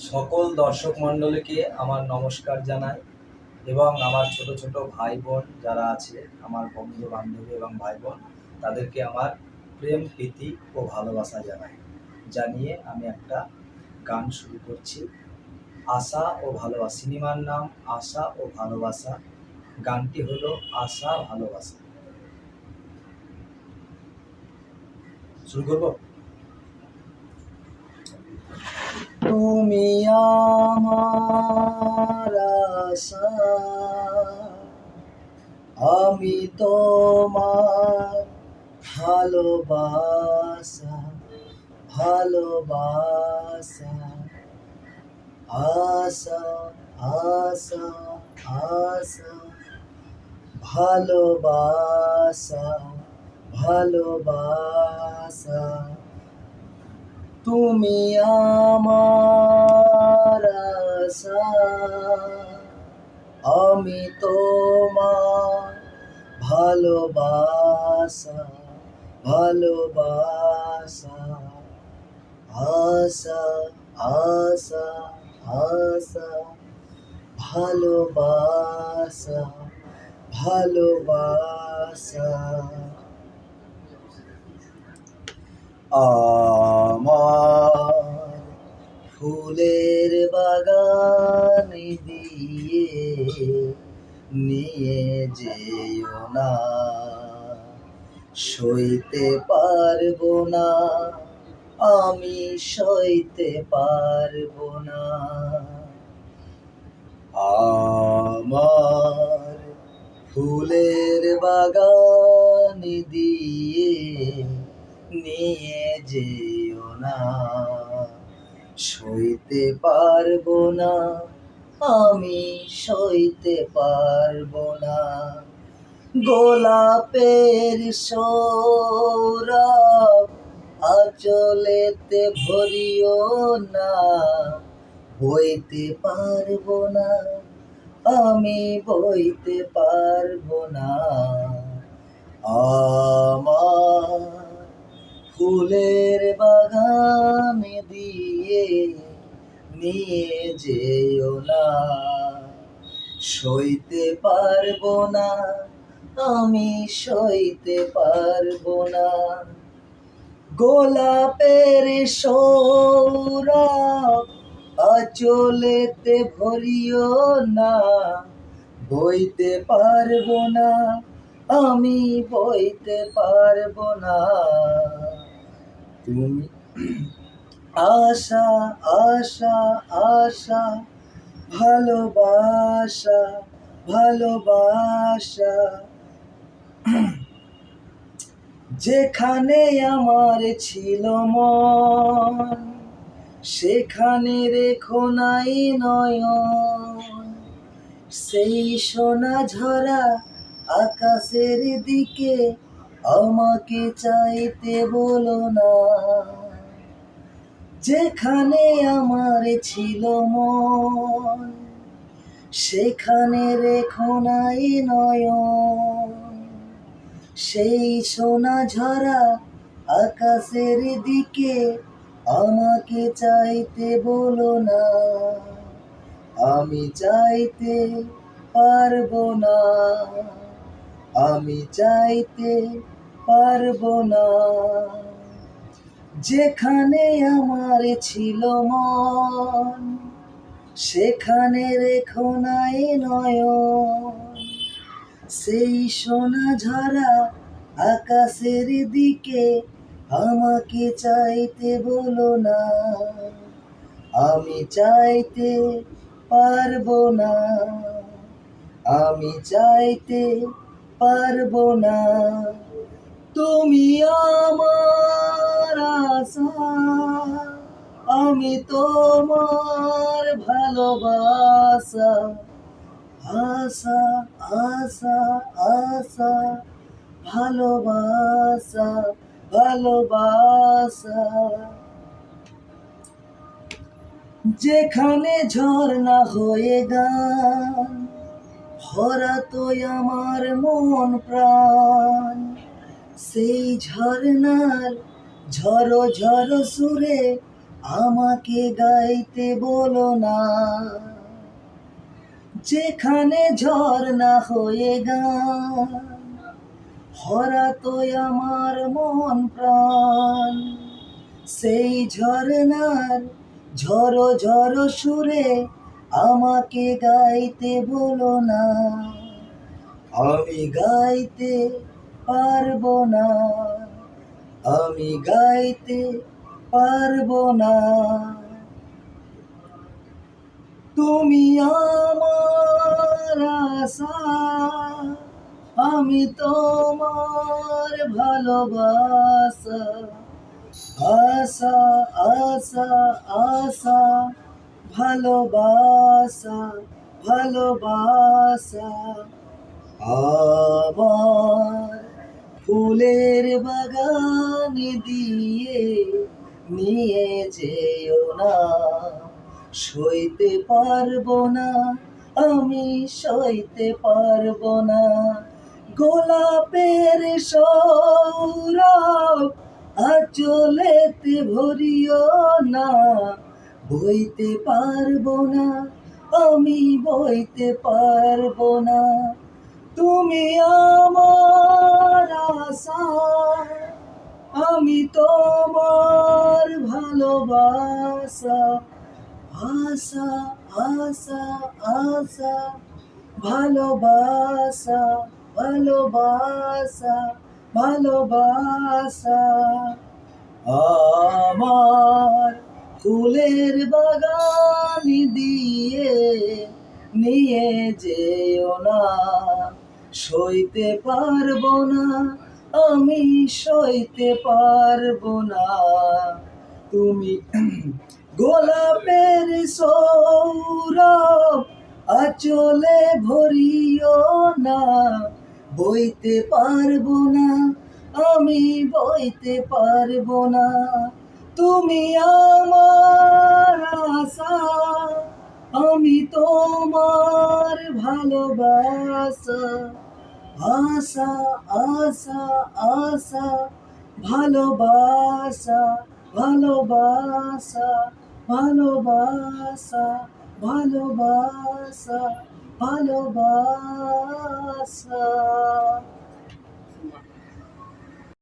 সকল দর্শক মণ্ডলীকে আমার নমস্কার জানাই এবং আমার ছোট ছোট ভাই বোন যারা আছে, আমার বন্ধু বান্ধবী এবং ভাই বোন, তাদেরকে আমার প্রেম প্রীতি ও ভালোবাসা জানিয়ে আমি একটা গান শুরু করছি। আশা ও ভালোবাসা, সিনেমার নাম আশা ও ভালোবাসা। গানটি হলো আশা ভালোবাসা। শুরু করবো। তুমি আমার আশা, আমি তোমার ভালোবাসা, ভালোবাসা। আশা, আশা, আশা, ভালোবাসা, ভালোবাসা। তুমি আমার আশা, আমি তোমার ভালোবাসা, ভালোবাসা। আশা, আশা, আশা, ভালোবাসা, ভালোবাসা। আমার ফুলের বাগান দিয়ে নিয়ে যেও না, সইতে পারবো না, আমি সইতে পারবো না। আমার ফুলের বাগান দিয়ে নিয়ে যেও না, সইতে পারবো না, আমি সইতে পারবো না। গোলাপের সৌরভ আঁচলেতে ভরিও না, বইতে পারবো না, আমি বইতে পারবো না। আমার ফুলের বাগান দিয়ে নিয়ে যেও না, সইতে পারবো না, আমি সইতে পারবো না। গোলাপের সৌরভ আঁচলেতে ভরিও না, বইতে পারবো না, আমি বইতে পারবো না। তুমি আশা, আশা, আশা, ভালোবাসা, ভালোবাসা। যেখানে আমার ছিল মন, সেখানে রেখো নাই নয়ন। সেই সোনা ঝরা আকাশের দিকে আমাকে চাইতে বলো না। যেখানে আমার ছিল মন, সেখানে রেখো নাই নয়ন। সেই সোনা ঝরা আকাশের দিকে আমাকে চাইতে বলো না। আমি চাইতে পারবো না, আমি চাইতে পারবো না। যেখানে আমার ছিল মন, সেখানে রেখো নাই নয়ন। সেই সোনা ঝরা আকাশের দিকে আমাকে চাইতে বলো না। আমি চাইতে পারবো না, আমি চাইতে পারবো না। তুমি আমার আশা, আমি তোমার ভালোবাসা। আশা, আশা, আশা, ভালোবাসা, ভালোবাসা। যেখানে ঝর্ণা হয়ে গান ভরা তো আমার মন প্রাণ, সেই ঝর্ণার ঝরো ঝরো সুরে আমাকে গাইতে বলো না, যেখানে ঝর্ণা হয়ে গান ভরা তো আমার মন প্রাণ। সেই ঝর্ণার ঝরো ঝরো সুরে আমাকে গাইতে বলো না, আমি গাইতে পারবো না, আমি গাইতে পারবো না। তুমি আমার আশা, আমি তোমার ভালোবাসা। আশা আশা আশা ভালোবাসা ভালোবাসা। আমার ফুলের বাগান দিয়ে নিয়ে যেও না, সইতে পারবো না, আমি সইতে পারবো না। গোলাপের সৌরভ আঁচলেতে ভরিও না, বইতে পারবো না, আমি বইতে পারবো না। তুমি আমার আশা, আমি তোমার ভালোবাসা। আশা আশা আশা ভালোবাসা ভালোবাসা ভালোবাসা। আমার ফুলের বাগান দিয়ে নিয়ে যেও না, সইতে পারবো না, আমি সইতে পারবো না। তুমি গোলাপের সৌরভ আঁচলে ভরিও না, বইতে পারবো না, আমি বইতে পারবো না। তুমি আমার আশা, আমি তোমার ভালোবাসা। আশা আশা আশা ভালোবাসা ভালোবাসা ভালোবাসা ভালোবাসা ভালোবাসা।